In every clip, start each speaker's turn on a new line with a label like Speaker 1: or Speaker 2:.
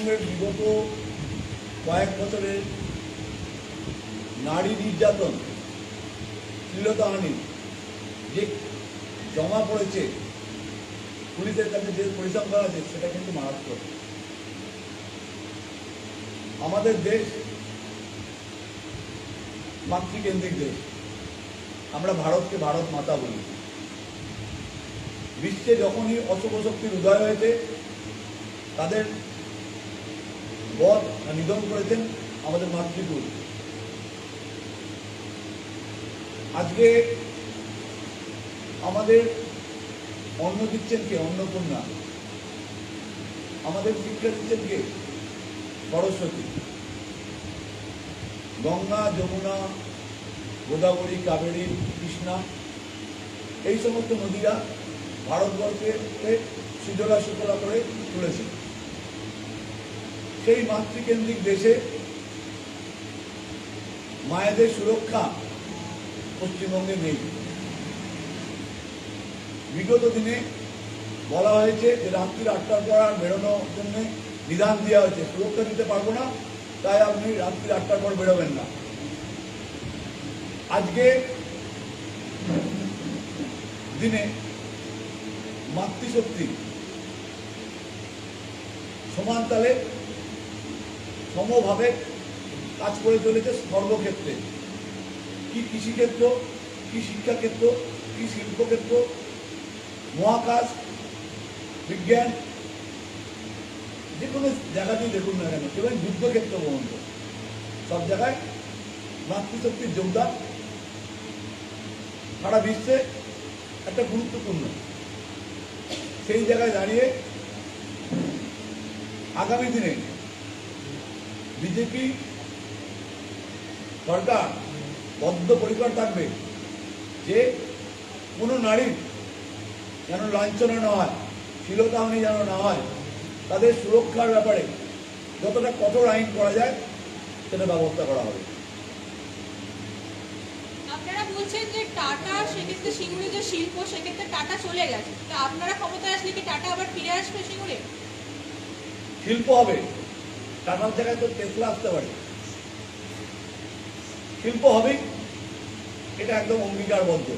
Speaker 1: পশ্চিমবঙ্গের বিগত কয়েক বছরের নারী নির্যাতন, শ্লীলতাহানি যে জমা পড়েছে, পুলিশের কাছে যে পরিসংখ্যান আছে সেটা কিন্তু মারাত্মক। আমাদের দেশ মাতৃকেন্দ্রিক দেশ, আমরা ভারতকে ভারত মাতা বলি। বিশ্বে যখনই অশুভ শক্তির উদয় হয়েছে তাদের বধ নিধন করেছেন আমাদের মাতৃকুল। আজকে আমাদের অন্ন দিচ্ছেন কে? অন্নপূর্ণা। আমাদের শিক্ষা দিচ্ছেন কে? সরস্বতী। গঙ্গা, যমুনা, গোদাবরী, কাবেরী, কৃষ্ণা, এই সমস্ত নদীরা ভারতবর্ষকে সুজলা সুফলা করে তুলেছে। সেই মাতৃকেন্দ্রিক দেশে মায়েদের সুরক্ষা পশ্চিমবঙ্গে নেই। বিগত দিনে বলা হয়েছে যে রাত্রির 8টার পর আর বেরোনোর জন্য বিধান দেওয়া হয়েছে, সুরক্ষা দিতে পারবো না, তাই আপনি রাত্রি 8টার পর বেরোবেন না। আজকে দিনে মাতৃশক্তি সমান তালে সমভাবে কাজ করে চলেছে সর্বক্ষেত্রে। কি কৃষিক্ষেত্র, কি শিক্ষাক্ষেত্র, কি শিল্পক্ষেত্র, মহাকাশ, বিজ্ঞান, যে কোনো জায়গাতেই দেখুন না কেন, এবং যুদ্ধক্ষেত্র পর্যন্ত সব জায়গায় মাতৃশক্তির যোগদান সারা বিশ্বে একটা গুরুত্বপূর্ণ। সেই জায়গায় দাঁড়িয়ে আগামী দিনে বিজেপি সরকার বদ্ধপরিকর থাকবে যে কোনো নারীর যেন লাঞ্ছনা না হয়, শ্লীলতাহানি যেন না হয়, তাদের সুরক্ষার ব্যাপারে যতটা কঠোর আইন করা যায় সেটা ব্যবস্থা করা হবে।
Speaker 2: আপনারা বলছেন যে টাটা সেক্ষেত্রে সিঙ্গুরে যে শিল্প সেক্ষেত্রে টাটা চলে গেছে, তা আপনারা ক্ষমতায় আসলে কি টাটা আবার ফিরে আসবে সিঙ্গুরে?
Speaker 1: শিল্প হবে, টাটার জায়গায় তো টেসলা আসতে পারে। শিল্প হবে, এটা একদম অঙ্গীকারবদ্ধ।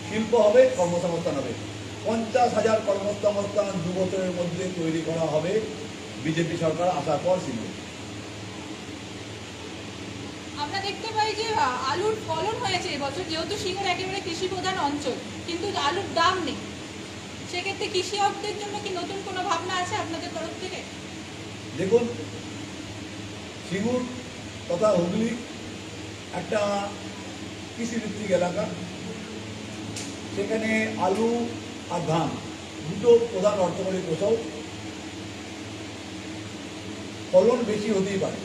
Speaker 1: শিল্প হবে, কর্মসংস্থান হবে। 50,000 কর্মসংস্থান 2 বছরের মধ্যে তৈরি করা হবে বিজেপি সরকার আসার পর সিঙ্গুরে।
Speaker 2: আমরা দেখতে পাই যে আলুর ফলন হয়েছে এবছর, যেহেতু সিঙ্গুর একেবারে কৃষি প্রধান অঞ্চল, কিন্তু আলুর দাম নেই। সেক্ষেত্রে কৃষি অর্থের জন্য কি নতুন কোনো ভাবনা আছে আপনাদের তরফ থেকে?
Speaker 1: দেখুন, সিঙ্গুর তথা হুগলি একটা কৃষিভিত্তিক এলাকা। সেখানে আলু আর ধান দুটো প্রধান অর্থকরী ফসল। ফলন বেশি হতেই পারে,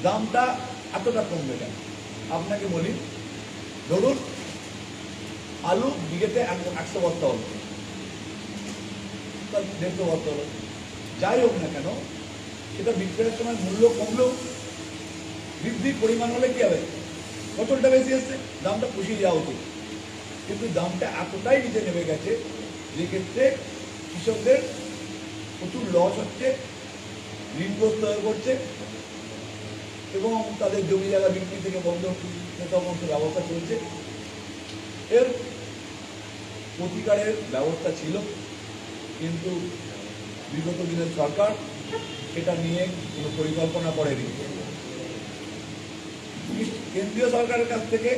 Speaker 1: দামটা এতটা কমবে কেন? আপনাকে বলি, ধরুন আলু বিঘেতে 100 বস্তা হলো, 150 বস্তা হলো, যাই হোক না কেন, সেটা বিক্রয়ের সময় মূল্য কমলেও বৃদ্ধির পরিমাণ হলে কি হবে? ফসলটা বেশি এসছে, দামটা পুষিয়ে যাওয়া উচিত। কিন্তু দামটা এতটাই নিচে নেমে গেছে যে ক্ষেত্রে কৃষকদের প্রচুর লস হচ্ছে, ঋণগ্রস্ত হয়ে পড়ছে এবং তাদের জমি জায়গা বিক্রি থেকে বন্ধ সমস্ত ব্যবস্থা চলছে। এর প্রতিকারের ব্যবস্থা ছিল, কিন্তু বিগত দিনের সরকার সেটা নিয়ে কোনো পরিকল্পনা করেনি। কেন্দ্রীয় সরকারের কাছ থেকে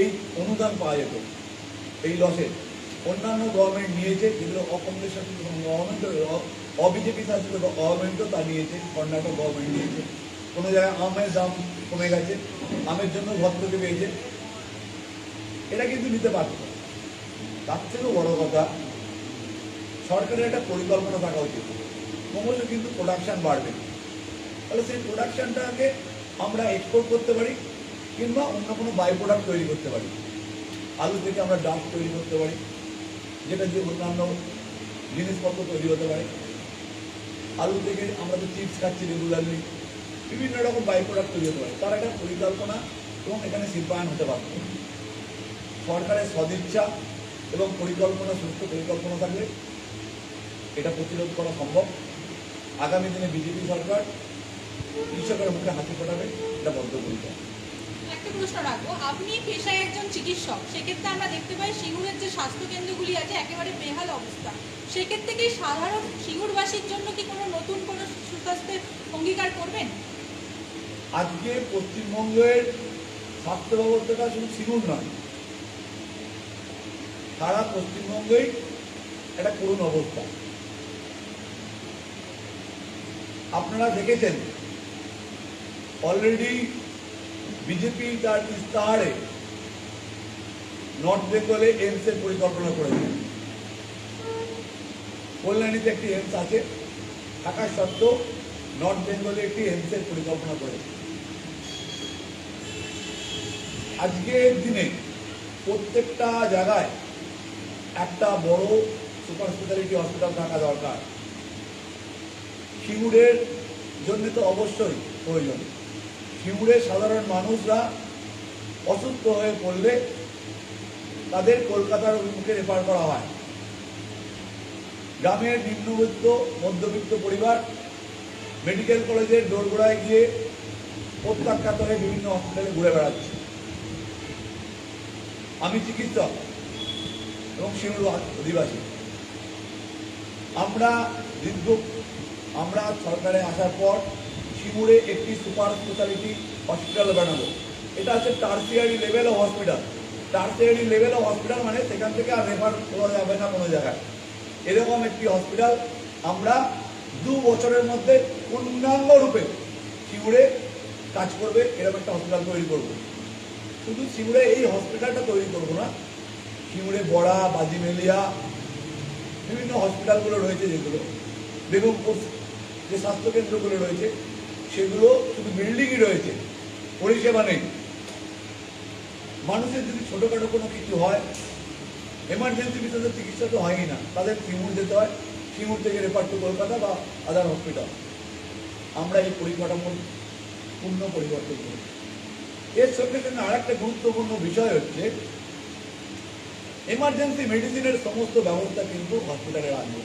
Speaker 1: এই অনুদান পাওয়া যেত এই লসে। অন্যান্য গভর্নমেন্ট নিয়েছে, যেগুলো অকংগ্রেস শাসিত গভর্নমেন্ট, অবিজেপি শাসিত গভর্নমেন্টও তা নিয়েছে। কর্ণাটক গভর্নমেন্ট নিয়েছে। কোনো জায়গায় আমের দাম কমে গেছে, আমের জন্য ভর্তুকি পেয়েছে, এটা কিন্তু নিতে পারত। তার থেকেও বড় কথা, সরকারের একটা পরিকল্পনা থাকা উচিত। ক্রমশ কিন্তু প্রোডাকশান বাড়বে, তাহলে সেই প্রোডাকশানটাকে আমরা এক্সপোর্ট করতে পারি কিংবা অন্য কোনো বাই প্রোডাক্ট তৈরি করতে পারি। আলু থেকে আমরা ডাল তৈরি করতে পারি, যেটা দিয়ে অন্যান্য জিনিসপত্র তৈরি হতে পারে। আলু থেকে আমরা তো চিপস খাচ্ছি রেগুলারলি, বিভিন্ন রকম বাই প্রোডাক্ট তৈরি হতে পারে। তার একটা পরিকল্পনা এবং এখানে শিল্পায়ন হতে পারত। সরকারের সদিচ্ছা এবং পরিকল্পনা, সুস্থ পরিকল্পনা থাকলে এটা প্রতিরোধ করা সম্ভব। আগামী দিনে বিজেপি সরকার কৃষকের মুখে হাসি ফোটাবে, এটা বদ্ধপরিকর।
Speaker 2: একটা প্রশ্ন রাখবো, আপনি পেশায় একজন চিকিৎসক, সেক্ষেত্রে আমরা দেখতে পাই সিঙ্গুরের যে স্বাস্থ্য কেন্দ্রগুলি আছে একেবারে বেহাল অবস্থা। সেক্ষেত্রে কি সাধারণ সিঙ্গুরবাসীর জন্য কি কোনো নতুন কোনো সুস্বাস্থ্যের অঙ্গীকার করবেন?
Speaker 1: আজকে পশ্চিমবঙ্গের স্বাস্থ্য ব্যবস্থাটা শুধু সিঙ্গুর নয়, সারা পশ্চিমবঙ্গেই একটা করুণ অবস্থা। আপনারা দেখেছেন অলরেডি বিজেপি তার ইস্তাহারে নর্থ বেঙ্গলে এইমসের পরিকল্পনা করেছে। কল্যাণীতে একটি এইমস আছে, থাকা সত্ত্বেও নর্থ বেঙ্গলে একটি এইমসের পরিকল্পনা করেছে। আজকের দিনে প্রত্যেকটা জায়গায় একটা বড় সুপার স্পেশালিটি হসপিটাল থাকা দরকার। সিঙ্গুরের জন্য তো অবশ্যই প্রয়োজন। সিঙ্গুরের সাধারণ মানুষরা অসুস্থ হয়ে পড়লে তাদের কলকাতার অভিমুখে রেফার করা হয়। গ্রামের নিম্নবিত্ত মধ্যবিত্ত পরিবার মেডিকেল কলেজের দোরগোড়ায় গিয়ে প্রত্যাখ্যাত হয়ে বিভিন্ন হসপিটালে ঘুরে বেড়াচ্ছে। আমি চিকিৎসক এবং সিঙ্গুর অধিবাসী। আমরা সরকারে আসার পর সিঙ্গুরে একটি সুপার স্পেশালিটি হসপিটাল বানাবো। এটা হচ্ছে tertiary level of hospital. Tertiary level of hospital মানে সেখান থেকে আর রেফার করা যাবে না কোনো জায়গায়। এরকম একটি হসপিটাল আমরা 2 বছরের মধ্যে পূর্ণাঙ্গ রূপে সিঙ্গুরে কাজ করবে, এরকম একটা হসপিটাল তৈরি করব। শুধু সিঙ্গুরে এই হসপিটালটা তৈরি করবো না, সিঙ্গুরে বড়া, বাজিমেলিয়া বিভিন্ন হসপিটালগুলো রয়েছে, যেগুলো বেগমপুর যে স্বাস্থ্যকেন্দ্রগুলো রয়েছে সেগুলো শুধু বিল্ডিংই রয়েছে, পরিষেবা নেই। মানুষের যদি ছোটোখাটো কোনো কিছু হয়, এমার্জেন্সি ভিতরে চিকিৎসা তো হয়ই না, তাদের সিঙ্গুর যেতে হয়, সিঙ্গুর থেকে রেফার টু কলকাতা বা আদার হসপিটাল। আমরা এই পরিকাঠামোর পূর্ণ পরিবর্তন করি। এর সঙ্গে সঙ্গে আর একটা গুরুত্বপূর্ণ বিষয় হচ্ছে এমার্জেন্সি মেডিসিনের সমস্ত ব্যবস্থা কিন্তু হসপিটালে রাখবে।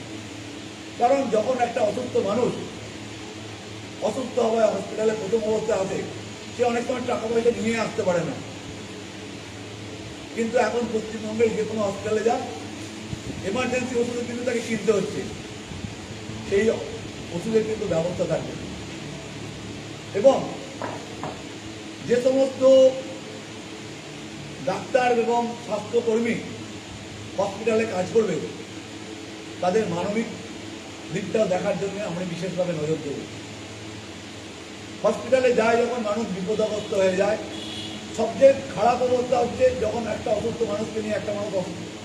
Speaker 1: কারণ যখন একটা অসুস্থ মানুষ অসুস্থ হওয়ায় হসপিটালে প্রথম অবস্থায় আসে, সে অনেক সময় টাকা পয়সা নিয়ে আসতে পারে না। কিন্তু এখন পশ্চিমবঙ্গের যে কোনো হসপিটালে যান, এমার্জেন্সি ওষুধের কিন্তু তাকে কিনতে হচ্ছে, সেই ওষুধের কিন্তু ব্যবস্থা থাকবে। এবং যে সমস্ত ডাক্তার এবং স্বাস্থ্যকর্মী হসপিটালে কাজ করবে, তাদের মানবিক দিকটাও দেখার জন্য আমরা বিশেষভাবে নজর দেব। হসপিটালে যায় যখন মানুষ বিপদগ্রস্ত হয়ে যায়, সবচেয়ে খারাপ অবস্থা হচ্ছে যখন একটা অসুস্থ মানুষকে নিয়ে একটা মানুষ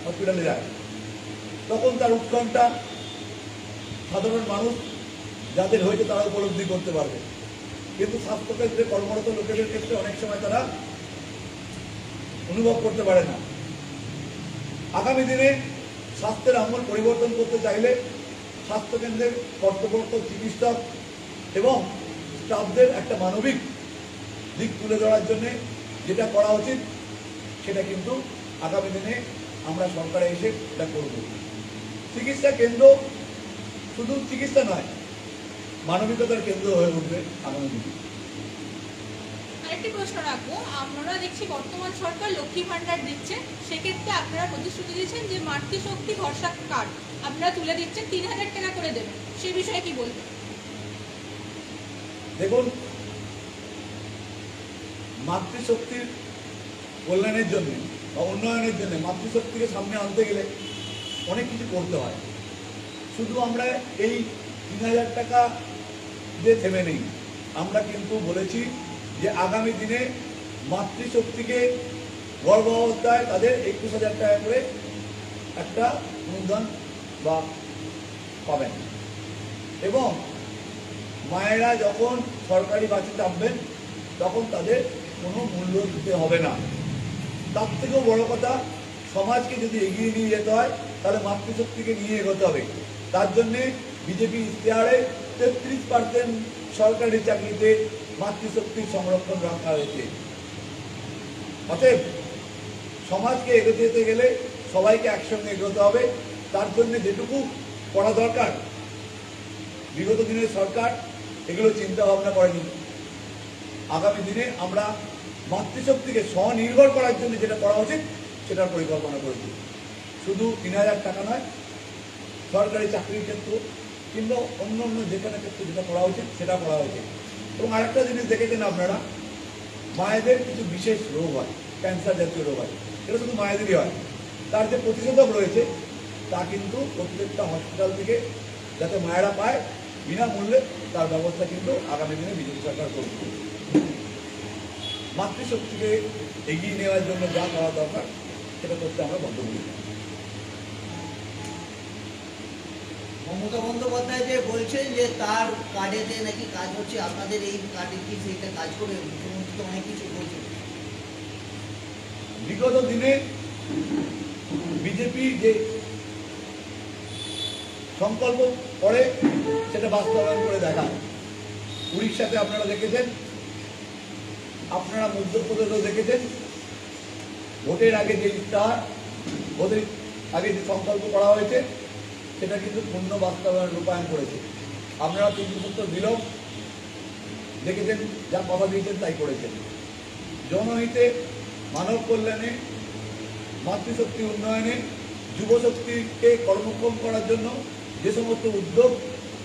Speaker 1: হসপিটালে যায়, তখন তার উৎকণ্ঠা সাধারণ মানুষ যাদের হয়েছে তারা উপলব্ধি করতে পারবে। কিন্তু স্বাস্থ্যকেন্দ্রে কর্মরত লোকেদের ক্ষেত্রে অনেক সময় তারা অনুভব করতে পারে না। আগামী দিনে স্বাস্থ্যের আমূল পরিবর্তন করতে চাইলে স্বাস্থ্যকেন্দ্রের কর্তব্যরত চিকিৎসক এবং স্টাফদের একটা মানবিক দিক তুলে ধরার জন্য যেটা করা উচিত, সেটা কিন্তু আগামী দিনে আমরা সরকারে এসে এটা করব। চিকিৎসা কেন্দ্র শুধু চিকিৎসা নয়, মানবিকতার কেন্দ্র হয়ে উঠবে আগামী দিনে।
Speaker 2: আরেকটি প্রশ্ন রাখবো, আমরা দেখছি বর্তমান সরকার লক্ষ্মী ভান্ডার দিচ্ছে, সেক্ষেত্রে আপনারা প্রতিশ্রুতি দিচ্ছেন যে মাতৃশক্তি ভরসা কার্ড আপনারা তুলে দিচ্ছেন, 3000 টাকা করে দেবেন, সে বিষয়ে কি বলবেন?
Speaker 1: দেখুন, মাতৃশক্তির কল্যাণের জন্য বা উন্নয়নের জন্য মাতৃশক্তিকে সামনে আনতে গেলে অনেক কিছু করতে হয়। শুধু আমরা এই 3000 টাকা দিয়ে থেমে নেই। আমরা কিন্তু বলেছি যে আগামী দিনে মাতৃশক্তিকে গর্ভাবস্থায় তাদের 21,000 টাকা করে একটা অনুদান বা পাবেন, এবং মায়েরা যখন সরকারি বাসে চাপবেন তখন তাদের কোনো মূল্য দিতে হবে না। তার থেকেও বড় কথা, সমাজকে যদি এগিয়ে নিয়ে যেতে হয় তাহলে মাতৃশক্তিকে নিয়ে এগোতে হবে। তার জন্যে বিজেপি ইশতেহারে 33% সরকারি চাকরিতে মাতৃশক্তির সংরক্ষণ রাখা হয়েছে। অতএব সমাজকে এগোতে যেতে গেলে সবাইকে একসঙ্গে এগোতে হবে। তার জন্য যেটুকু করা দরকার। বিগত দিনের সরকার এগুলো চিন্তা ভাবনা করেনি। আগামী দিনে আমরা মাতৃশক্তিকে স্বনির্ভর করার জন্য যেটা করা উচিত সেটার পরিকল্পনা করেছি। শুধু ৩,০০০ টাকা নয়, সরকারি চাকরির ক্ষেত্র কিংবা অন্য অন্য যেখানে ক্ষেত্রে যেটা করা উচিত সেটা করা উচিত। এবং আরেকটা জিনিস দেখেছেন আপনারা, মায়েদের কিছু বিশেষ রোগ হয়, ক্যান্সার জাতীয় রোগ হয়, এটা শুধু মায়েদেরই হয়। তার যে প্রতিষেধক রয়েছে তা কিন্তু প্রত্যেকটা হসপিটাল থেকে যাতে মায়েরা পায় বিনামূল্যে, তার ব্যবস্থা কিন্তু আগামী দিনে বিজেপি সরকার করবে। মাতৃশক্তিকে এগিয়ে নেওয়ার জন্য যা করা দরকার সেটা করতে আমরা বদ্ধপরিকর।
Speaker 3: মমতা বন্দ্যোপাধ্যায় যে বলছেন যে তার কার্ডেতে নাকি কাজ হচ্ছে, আপনাদের এই কার্ডে কি সেইটা কাজ করে? মুখ্যমন্ত্রী তো অনেক কিছু বলছেন।
Speaker 1: বিগত দিনে বিজেপি যে সংকল্প করে সেটা বাস্তবায়ন করে দেখায়। উড়িষ্যাতে আপনারা দেখেছেন, আপনারা মধ্যপ্রদেশেও দেখেছেন, ভোটের আগে যে ইস্তাহার, ভোটের আগে যে সংকল্প করা হয়েছে সেটা কিন্তু পূর্ণ বাস্তবায়ন রূপায়ণ করেছে। আপনারা ৩ বছর বিলম্ব দেখেছেন, যা কথা দিয়েছেন তাই করেছেন। জনহিতে, মানব কল্যাণে, মাতৃশক্তি উন্নয়নে, যুবশক্তিকে কর্মক্ষম করার জন্য যে সমস্ত উদ্যোগ,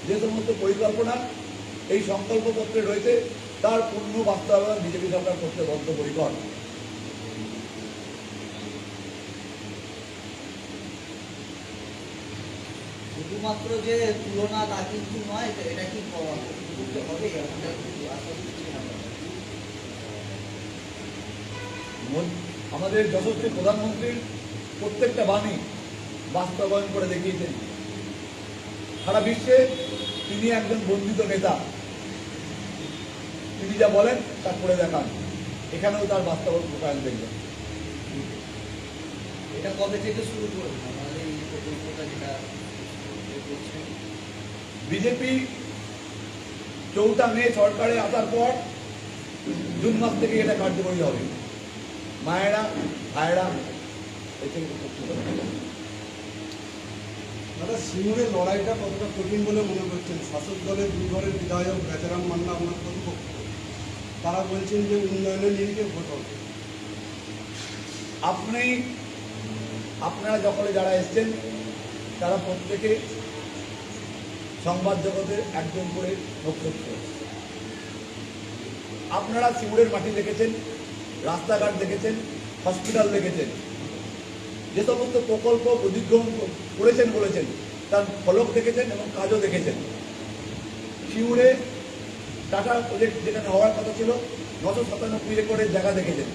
Speaker 1: যে সমস্ত পরিকল্পনা এই সংকল্পপত্রে রয়েছে তার পূর্ণ বাস্তবায়ন বিজেপি সরকার করতে বদ্ধপরিকর।
Speaker 3: শুধুমাত্র যে তুলনা তা কিন্তু নয়, এটা কি করতে হবে?
Speaker 1: আমাদের যশস্বী প্রধানমন্ত্রীর প্রত্যেকটা বাণী বাস্তবায়ন করে দেখিয়েছেন। সারা বিশ্বে তিনি একজন বন্দিত নেতা, তিনি যা বলেন তা করে দেখান। এখানেও তার বাস্তব রূপায়ণ দেখবেন।
Speaker 3: এটা কবে থেকে শুরু করবেন আমাদের এই প্রকল্পটা যেটা করছেন?
Speaker 1: বিজেপি 4 মে সরকারে আসার পর জুন মাস থেকে এটা কার্যকরী হবে। মায়েরা, ভাইয়েরা এর থেকে উপকৃত হবে।
Speaker 4: দাদা, সিঙ্গুরের লড়াইটা কতটা কঠিন বলে মনে করছেন? শাসক দলের 2 ঘরের বিধায়ক বেচারাম মান্না আপনার প্রতিপক্ষ, তারা বলছেন যে উন্নয়নের নিরিখে ভোট হবে।
Speaker 1: আপনারা যখন যারা এসছেন তারা প্রত্যেকে সংবাদ জগতের একজন করে নক্ষত্র। আপনারা সিঙ্গুরের মাটি দেখেছেন, রাস্তাঘাট দেখেছেন, হসপিটাল দেখেছেন, যে সমস্ত প্রকল্প অধিগ্রহণ করেছেন বলেছেন তার ফলক দেখেছেন এবং কাজও দেখেছেন। সিঙ্গুরে টাটা প্রজেক্ট যেখানে হওয়ার কথা ছিল 997 একরের জায়গা দেখেছেন।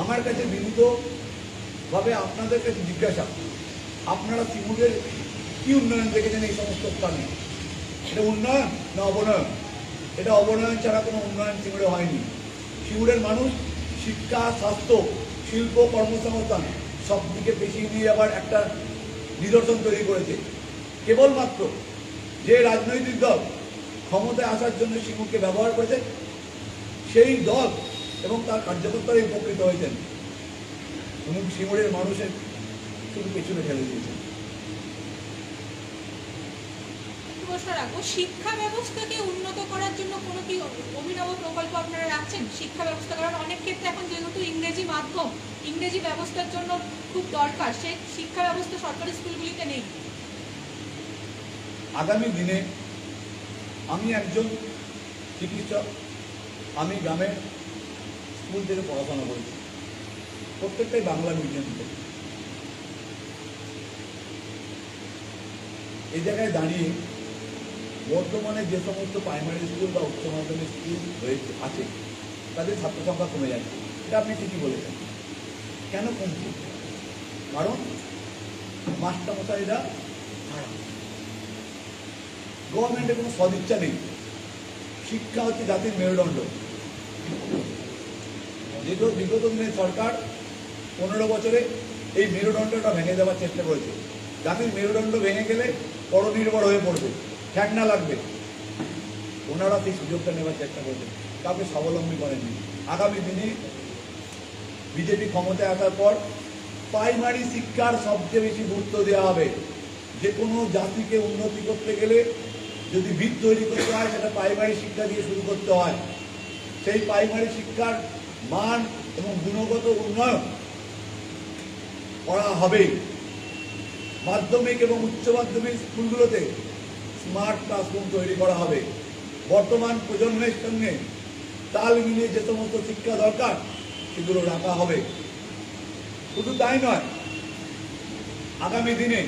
Speaker 1: আমার কাছে বিনীতভাবে আপনাদের কাছে জিজ্ঞাসা, আপনারা সিঙ্গুরের কি উন্নয়ন দেখেছেন এই সমস্ত স্থানে? এটা উন্নয়ন না অবনয়ন? এটা অবনয়ন ছাড়া কোনো উন্নয়ন সিঙ্গুরে হয়নি। সিঙ্গুরের মানুষ শিক্ষা, স্বাস্থ্য, শিল্প, কর্মসংস্থান সব দিকে পেছিয়ে নিয়ে আবার একটা নিদর্শন তৈরি করেছে। কেবলমাত্র যে রাজনৈতিক দল ক্ষমতায় আসার জন্য সিঙ্গুরকে ব্যবহার করেছে সেই দল এবং তার কার্যকর্তারাই উপকৃত হয়েছেন এবং সিঙ্গুরের মানুষের শুধু পেছনে ফেলে দিয়েছেন।
Speaker 2: প্রশ্ন রাখবো, শিক্ষা ব্যবস্থাকে উন্নত করার জন্য কোনো কি অভিনব প্রকল্প আপনারা রাখছেন? শিক্ষা ব্যবস্থা, কারণ অনেক ক্ষেত্রে এখন যেহেতু ইংরেজি মাধ্যম, ইংরেজি ব্যবস্থার জন্য খুব দরকার, সেই শিক্ষা ব্যবস্থা সরকারি স্কুলগুলিতে নেই।
Speaker 1: আগামী দিনে আমি একজন চিকিৎসক, আমি গ্রামে স্কুল থেকে পড়াশোনা করেছি, প্রত্যেকটাই বাংলা মিডিয়াম থেকে। এই জায়গায় দাঁড়িয়ে বর্তমানে যে সমস্ত প্রাইমারি স্কুল বা উচ্চ মাধ্যমিক স্কুল রয়েছে আছে তাদের ছাত্র সংখ্যা কমে যাচ্ছে। এটা আপনি ঠিকই বলেছেন। কেন কমছে? কারণ মাস্টারমশাইরা খারাপ, গভর্নমেন্টের কোনো সদিচ্ছা নেই। শিক্ষা হচ্ছে জাতির মেরুদণ্ড। বিগত দিনের সরকার 15 বছরে এই মেরুদণ্ডটা ভেঙে দেওয়ার চেষ্টা করেছে। জাতির মেরুদণ্ড ভেঙে গেলে পরনির্ভর হয়ে পড়বে, ঠেকনা লাগবে। ওনারা সেই সুযোগটা নেওয়ার চেষ্টা করছেন, কাউকে স্বাবলম্বী করেননি। আগামী দিনে বিজেপি ক্ষমতায় আসার পর প্রাইমারি শিক্ষার সবচেয়ে বেশি গুরুত্ব দেওয়া হবে। যে কোনো জাতিকে উন্নতি করতে গেলে যদি ভিত তৈরি করতে হয় সেটা প্রাইমারি শিক্ষা দিয়ে শুরু করতে হয়। সেই প্রাইমারি শিক্ষার মান এবং গুণগত উন্নয়ন করা হবেই। মাধ্যমিক এবং উচ্চ মাধ্যমিক স্কুলগুলোতে স্মার্ট ক্লাসরুম তৈরি করা হবে। বর্তমান প্রজন্মের সঙ্গে তাল মিলিয়ে যে সমস্ত শিক্ষা দরকার সেগুলো রাখা হবে। শুধু তাই নয়, আগামী দিনে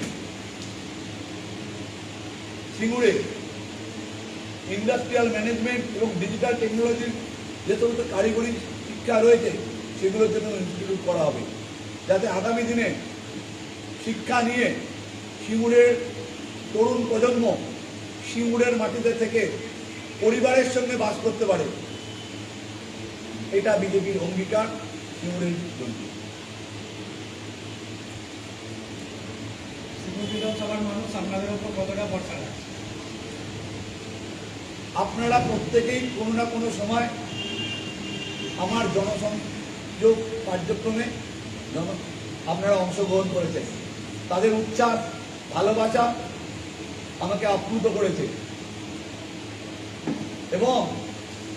Speaker 1: সিঙ্গুরে ইন্ডাস্ট্রিয়াল ম্যানেজমেন্ট এবং ডিজিটাল টেকনোলজির যে সমস্ত কারিগরি শিক্ষা রয়েছে সেগুলোর জন্য ইনস্টিটিউট করা হবে, যাতে আগামী দিনে শিক্ষা নিয়ে সিঙ্গুরের তরুণ প্রজন্ম সিঙ্গুরের মাটিতে থেকে পরিবারের সঙ্গে বাস করতে পারে। এটা বিজেপির অঙ্গীকার সিঙ্গুরের জন্য।
Speaker 5: সিঙ্গুর বিধানসভার মানুষ আপনাদের উপর কতটা ভরসা রাখছে?
Speaker 1: আপনারা প্রত্যেকেই কোনো না কোনো সময় আমার জনসংযোগ কার্যক্রমে আপনারা অংশগ্রহণ করেছেন। তাদের উচ্ছ্বাস, ভালোবাসা আমাকে আপ্লুত করেছে এবং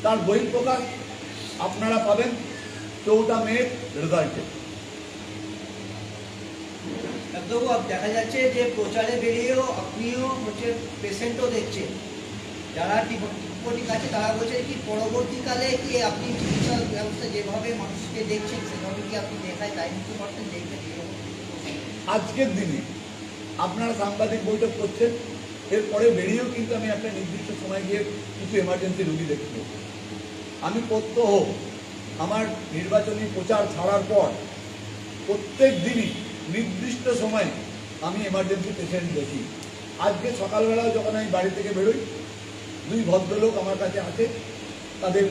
Speaker 1: তার বহিঃপ্রকাশ আপনারা পাবেন 4 মে রেজাল্টে।
Speaker 3: ডাক্তারবাবু, দেখা যাচ্ছে যে প্রচারে বেরিয়েও আপনিও পেশেন্টও দেখছেন, যারা ঠিক আছে তারা বলছে কি পরবর্তীকালে কি আপনি চিকিৎসা ব্যবস্থা যেভাবে মানুষকে দেখছেন সেভাবে কি আপনি দেখায় তাই নিতে পারতেন? দেখবেন
Speaker 1: আজকের দিনে আপনারা সাংবাদিক বৈঠক করছেন, এরপরে বেরিয়েও কিন্তু আমি একটা নির্দিষ্ট সময় গিয়ে কিছু এমার্জেন্সি রুগী দেখব। আমি প্রত্যহ আমার নির্বাচনী প্রচার ছাড়ার পর প্রত্যেক দিনই নির্দিষ্ট সময়ে আমি এমার্জেন্সি পেশেন্ট দেখি। আজকে সকালবেলাও যখন আমি বাড়ি থেকে বেরোই, 2 ভদ্রলোক আমার কাছে আছে তাদের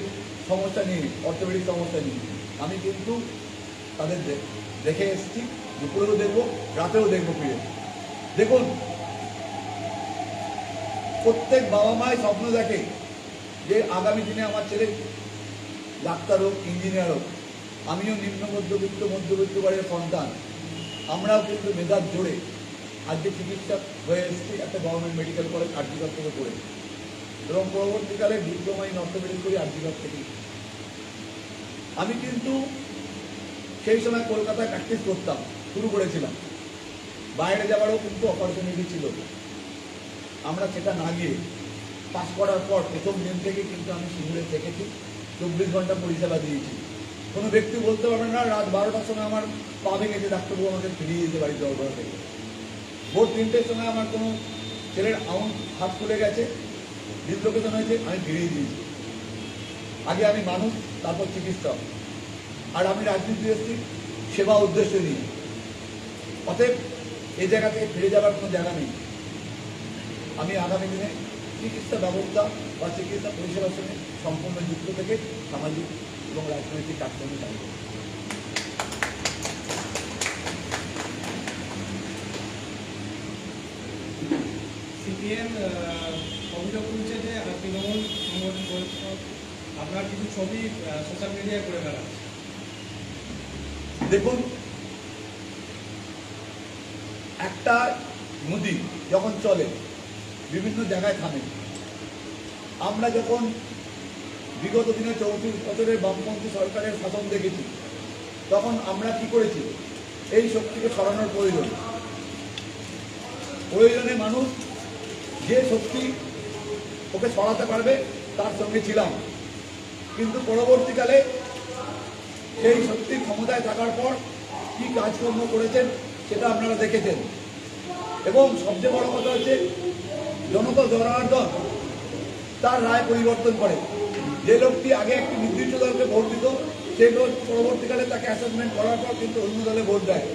Speaker 1: সমস্যা নিয়ে, অর্থোপেডিক সমস্যা নিয়ে। আমি কিন্তু তাদের দেখে এসেছি, দুপুরেও দেখবো, রাতেও দেখবো ফিরে। দেখুন, প্রত্যেক বাবা মাই স্বপ্ন দেখে যে আগামী দিনে আমার ছেলে ডাক্তার হোক, ইঞ্জিনিয়ার হোক। আমিও নিম্ন মধ্যবিত্ত বাড়ির সন্তান। আমরাও কিন্তু মেধার জোরে আজকে চিকিৎসক হয়ে এসেছি একটা গভর্নমেন্ট মেডিকেল কলেজ আরজিকর থেকে পড়ে, এবং পরবর্তীকালে ডিপ্লোমা ইন অর্থোপেডিক্স করি আরজিকর থেকে। আমি কিন্তু সেই সময় কলকাতায় প্র্যাকটিস করতাম, শুরু করেছিলাম। বাইরে যাওয়ারও কিন্তু অপরচুনিটি ছিল। আমরা সেটা না গিয়ে পাস করার পর প্রথম দিন থেকে কিন্তু আমি সিঙ্গুরে থেকেছি, 24 ঘন্টা পরিষেবা দিয়েছি। কোনো ব্যক্তি বলতে পারবে না রাত 12টার সময় আমার পা ভেঙেছে, ডাক্তারবাবু আমাকে ফিরিয়ে দিতে পারি জলগড়া থেকে। ভোর 3টের সময় আমার কোনো ছেলের হাত খুলে গেছে, ডিসলোকেশন হয়েছে, আমি ফিরিয়ে দিয়েছি। আগে আমি মানুষ, তারপর চিকিৎসক। আর আমি রাজনীতি এসেছি সেবা উদ্দেশ্য নিয়ে। অতএব এই জায়গা থেকে ফিরে যাবার কোনো জায়গা নেই। আমি আগামী দিনে চিকিৎসা ব্যবস্থা বা চিকিৎসা পরিষেবার সঙ্গে সম্পূর্ণ যুক্ত থেকে সামাজিক এবং রাজনৈতিক কাজকর্মে চালিয়ে যাব।
Speaker 5: সিপিএম অভিযোগ তুলছে যে তৃণমূল সংগঠন করেছে, আপনার কিছু ছবি সোশ্যাল মিডিয়ায় করে বেড়াচ্ছে।
Speaker 1: দেখুন, একটা নদী যখন চলে বিভিন্ন জায়গায় থামে। আমরা যখন বিগত দিনে 34 বছরের বামপন্থী সরকারের শাসন দেখেছি, তখন আমরা কি করেছি? এই শক্তিকে সরানোর প্রয়োজনে মানুষ যে শক্তি ওকে সরাতে পারবে তার সঙ্গে ছিলাম। কিন্তু পরবর্তীকালে সেই শক্তির ক্ষমতায় থাকার পর কি কাজকর্ম করেছেন সেটা আপনারা দেখেছেন। এবং সবচেয়ে বড় কথা হচ্ছে জনতা জনার্দন তার রায় পরিবর্তন করে। যে লোকটি আগে একটি নির্দিষ্ট দলকে ভোট দিত, সেই লোক পরবর্তীকালে তাকে অ্যাসেসমেন্ট করার পর কিন্তু অন্য দলে ভোট দেয়।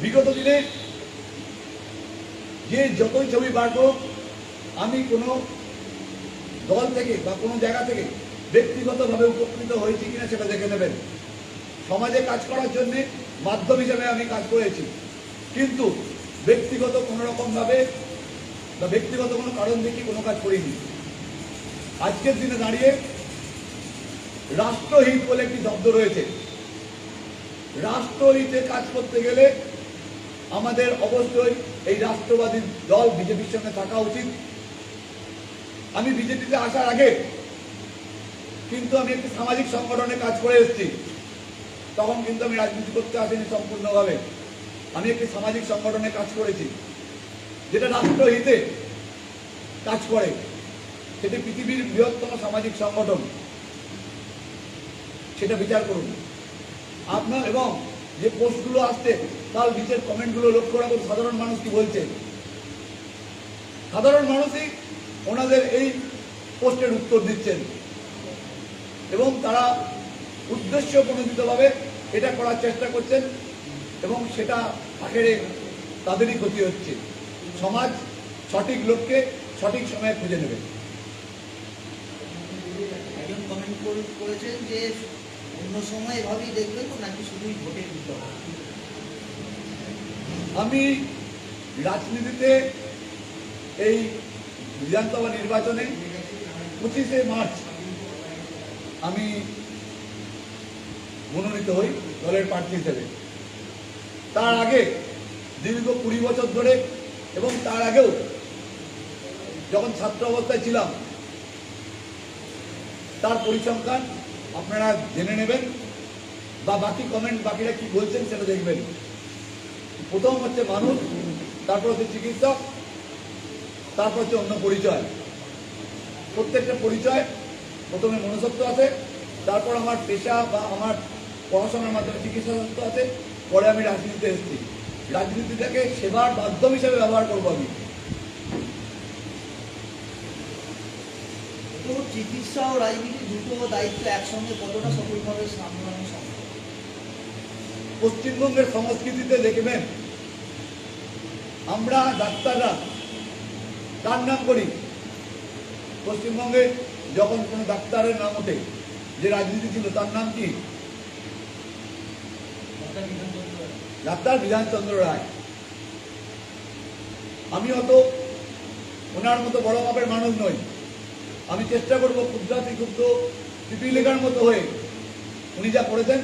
Speaker 1: বিগত দিনে যে যতই ছবি বার করুক, আমি কোনো দল থেকে বা কোনো জায়গা থেকে ব্যক্তিগতভাবে উপকৃত হয়েছি কিনা সেটা দেখে নেবেন। সমাজে কাজ করার জন্য মাধ্যম হিসেবে আমি কাজ করেছি, কিন্তু ব্যক্তিগত কোনো রকমভাবে বা ব্যক্তিগত কোনো কারণ দেখি কোনো কাজ করিনি। আজকের দিনে দাঁড়িয়ে রাষ্ট্রহিত বলে একটি শব্দ রয়েছে। রাষ্ট্রহিতে কাজ করতে গেলে আমাদের অবশ্যই এই রাষ্ট্রবাদী দল বিজেপির সঙ্গে থাকা উচিত। আমি বিজেপিতে আসার আগে কিন্তু আমি একটি সামাজিক সংগঠনে কাজ করে এসেছি। তখন কিন্তু আমি রাজনীতি করতে আসিনি সম্পূর্ণভাবে। আমি একটি সামাজিক সংগঠনে কাজ করেছি, যেটা রাষ্ট্রহিতে কাজ করে। সেটি পৃথিবীর বৃহত্তম সামাজিক সংগঠন, সেটা বিচার করুন আপনার। এবং যে পোস্টগুলো আসছে তার নিচের কমেন্টগুলো লক্ষ্য রাখুন, সাধারণ মানুষ কি বলছে। সাধারণ মানুষই ওনাদের এই পোস্টের উত্তর দিচ্ছেন এবং তারা উদ্দেশ্য প্রণোদিতভাবে এটা করার চেষ্টা করছেন এবং সেটা আখেরে তাদেরই ক্ষতি হচ্ছে। সমাজ সঠিক লোককে সঠিক সময়ে খুঁজে নেবে।
Speaker 3: একজন কমেন্ট করেছেন যে অন্য সময় এভাবেই দেখবেন তো নাকি শুধুই ভোটের ভিতর?
Speaker 1: আমি রাজনীতিতে এই বিধানসভা নির্বাচনে 25শে মার্চ আমি মনোনীত হই দলের প্রার্থী হিসেবে। তার আগে দীর্ঘ 20 বছর ধরে এবং তার আগেও যখন ছাত্র অবস্থায় ছিলাম তার পরিসংখ্যান আপনারা জেনে নেবেন বা বাকি কমেন্ট বাকিরা কি বলছেন সেটা দেখবেন। প্রথম হচ্ছে মানুষ, তারপর হচ্ছে চিকিৎসক, তারপর হচ্ছে অন্য পরিচয়। প্রত্যেকটা পরিচয় প্রথমে মনুষ্যত্ব আছে, তারপর আমার পেশা বা আমার পড়াশোনার মাধ্যমে চিকিৎসা শাস্ত্র আছে, পরে আমি রাজনীতিতে এসেছি। রাজনীতিটাকে সেবার মাধ্যম হিসেবে ব্যবহার করবো আমি।
Speaker 3: তো চিকিৎসা ও রাজনীতি দুটো দায়িত্ব একসঙ্গে কতটা সফলভাবে সামলানো সম্ভব?
Speaker 1: পশ্চিমবঙ্গের সংস্কৃতিতে দেখবেন আমরা ডাক্তাররা কার নাম করি? পশ্চিমবঙ্গে যখন কোনো ডাক্তারের নাম ওঠে, যে রাজনীতি ছিল তার নাম কি? ডাক্তার বিধানচন্দ্র রায়। আমি অত ওনার মতো বড় মাপের মানুষ নই। আমি চেষ্টা করবো ক্ষুদ্রাতি ক্ষুদ্র পিপিলিকার মতো হয়ে উনি যা করেছেন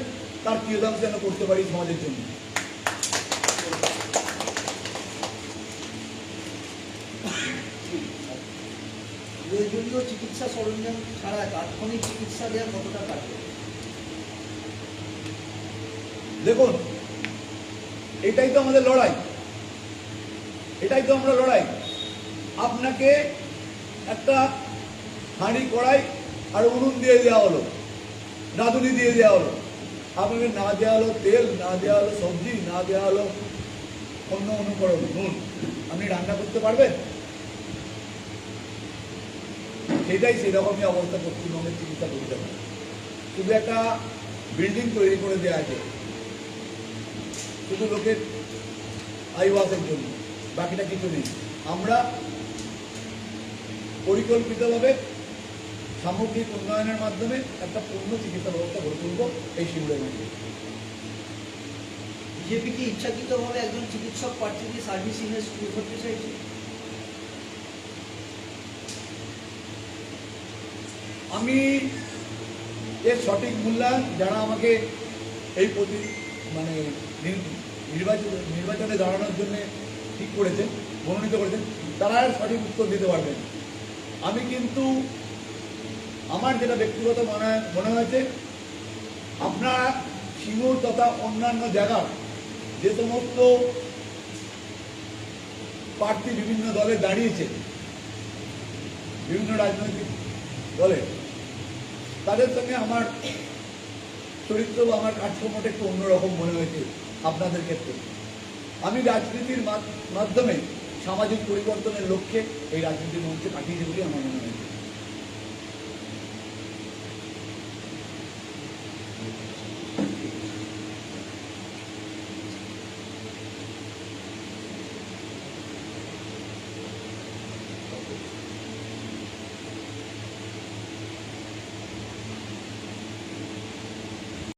Speaker 1: তার কিয়দাংশ যেন করতে পারি সমাজের জন্য।
Speaker 3: প্রয়োজনীয় চিকিৎসা সরঞ্জাম ছাড়া তাৎক্ষণিক চিকিৎসা দেওয়া কতটা কার্যকর?
Speaker 1: দেখুন, এটাই তো আমাদের লড়াই, এটাই তো আমরা লড়াই। আপনাকে একটা হাঁড়ি কড়াই আর উনুন দিয়ে দেওয়া হলো, রাঁধুনি দিয়ে দেওয়া হলো, আপনাকে না দেওয়া হলো তেল, না দেওয়া হলো সবজি, না দেওয়া হলো অন্য অনুকরণ নুন, আপনি রান্না করতে পারবেন? সেটাই সেরকমই অবস্থা পশ্চিমবঙ্গের চিকিৎসা করতে পারে। শুধু একটা বিল্ডিং তৈরি করে দেওয়া আছে শুধু লোকের আইওয়াসের জন্য, বাকিটা কিছু নেই। আমরা পরিকল্পিতভাবে সামগ্রিক উন্নয়নের মাধ্যমে একটা পূর্ণ চিকিৎসা ব্যবস্থা গড়ে তুলব এই শিবিরের মধ্যে।
Speaker 3: বিজেপি কি ইচ্ছাকৃতভাবে একজন চিকিৎসক প্রার্থীকে সার্ভিস ইমেজ শুরু করতে চাইছে?
Speaker 1: আমি এর সঠিক মূল্যায়ন যারা আমাকে এই নির্বাচনে দাঁড়ানোর জন্য ঠিক করেছেন, মনোনীত করেছেন, তারা এর সঠিক উত্তর দিতে পারবেন। আমি কিন্তু আমার যেটা ব্যক্তিগত মনে হয়েছে, আপনারা সিঙ্গুর তথা অন্যান্য জায়গার যে সমস্ত প্রার্থী বিভিন্ন দলে দাঁড়িয়েছে, বিভিন্ন রাজনৈতিক দলে, তাদের সঙ্গে আমার চরিত্র বা আমার কাজকর্মটা একটু অন্যরকম মনে হয়েছে আপনাদের ক্ষেত্রে। আমি রাজনীতির মাধ্যমে সামাজিক পরিবর্তনের লক্ষ্যে এই রাজনীতির মঞ্চে কাটিয়েছি বলে আমার মনে হয়েছে।